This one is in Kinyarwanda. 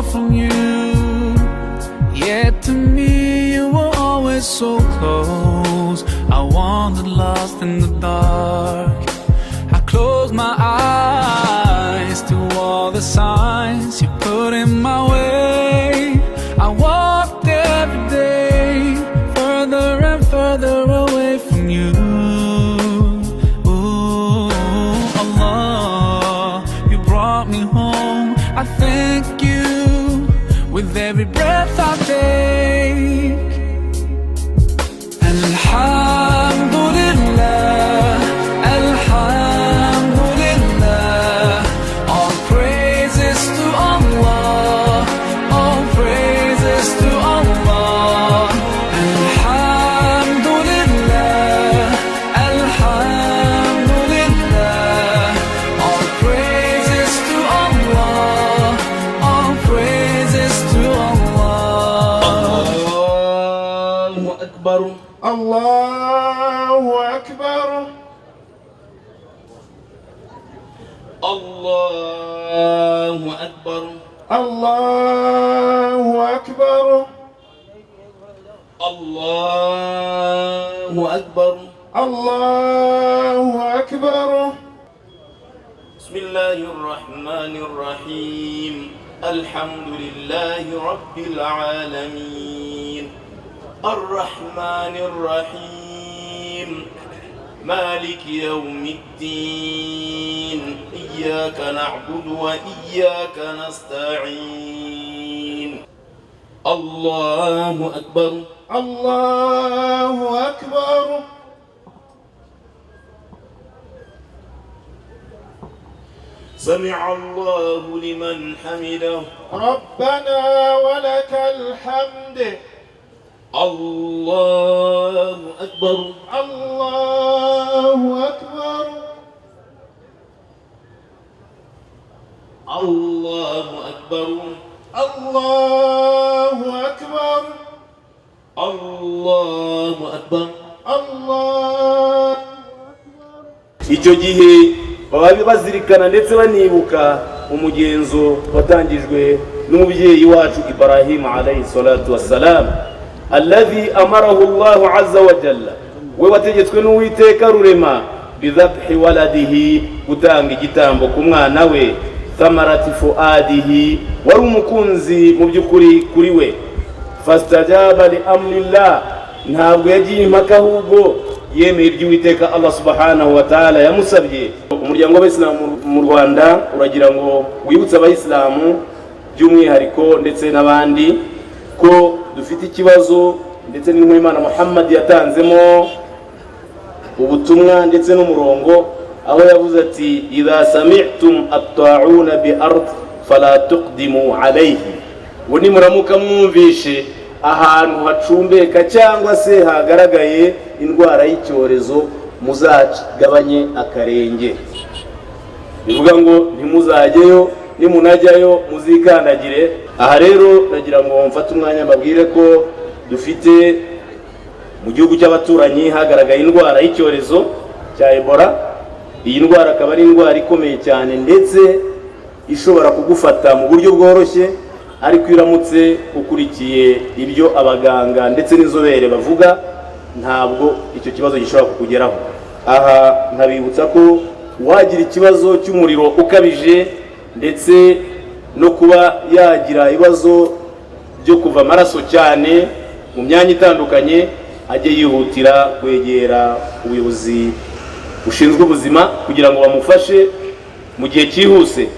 far from you, yet to me you were always so close. I wandered lost in the dark. I closed my eyes to all the signs you put in my way. I walked every day further and further away from you. Ooh, Allah, you brought me home. I thank you with every breath I take. And Alhamdulillah, Alhamdulillah, all praises to Allah, all praises to Allah. Alhamdulillah, Alhamdulillah, all praises to Allah, all praises to Allah. Allahu Akbar. Allahu Akbar. Allahu Akbar. Allahu Akbar. Allahu Akbar. Allahu Akbar. Bismillahir Rahmanir Rahim. Alhamdulillahi Rabbil Alamin. Ar-Rahmanir Rahim. مالك يوم الدين إياك نعبد وإياك نستعين الله أكبر الله أكبر. سمع الله لمن حمده ربنا ولك الحمد. الله أكبر الله أكبر. الله أكبر الله أكبر. الله أكبر. الله. icyo gihe baba bazirikana ndetse banibuka umugenzo watangijwe n'umubyeyi wacu Ibrahim alayhi salatu wassalam, alladhi amarahu Allahu azza wa jalla, we wategetswe n'Uwiteka rurema bidhabhi waladihi, gutanga igitambo ku mwana we, thamarati fuadihi, wari umukunzi mu by'ukuri kuri we. Fastajaba li amrillah, ntabwo yagiye impaka ahubwo yemeye iby'Uwiteka Allah subhanahu wa ta'ala yamusabye. Umuryango w'Abayisilamu mu Rwanda uragira ngo wibutse Abayisilamu by'umwihariko ndetse n'abandi ko dufite ikibazo, ndetse n'intumwa y'Imana Muhammad yatanzemo ubutumwa ndetse n'umurongo, aho yavuze ati idha sami'tum at-ta'una bi ard fala tuqdimu alayhi, ngo nimuramuka mwumvishe ahantu hacumbeka cyangwa se hagaragaye indwara y'icyorezo muzagabanye akarenge. Bivuga ngo ntimuzajyeyo, nimunajyayo muzikandagire. Aha rero nagira ngo mfate umwanya mbabwire ko dufite mu gihugu cy'abaturanyi hagaragaye indwara y'icyorezo cya Ebola. Iyi ndwara akaba ari indwara ikomeye cyane ndetse ishobora kugufata mu buryo bworoshye, ariko iramutse ukurikiye ibyo abaganga ndetse n'inzobere bavuga, ntabwo icyo kibazo gishobora kukugeraho. Aha nkabibutsa ko wagira ikibazo cy'umuriro ukabije ndetse no kuba yagira ibibazo byo kuva amaraso cyane mu myanya itandukanye, ajye yihutira kwegera ubuyobozi bushinzwe ubuzima kugira ngo bamufashe mu gihe cyihuse.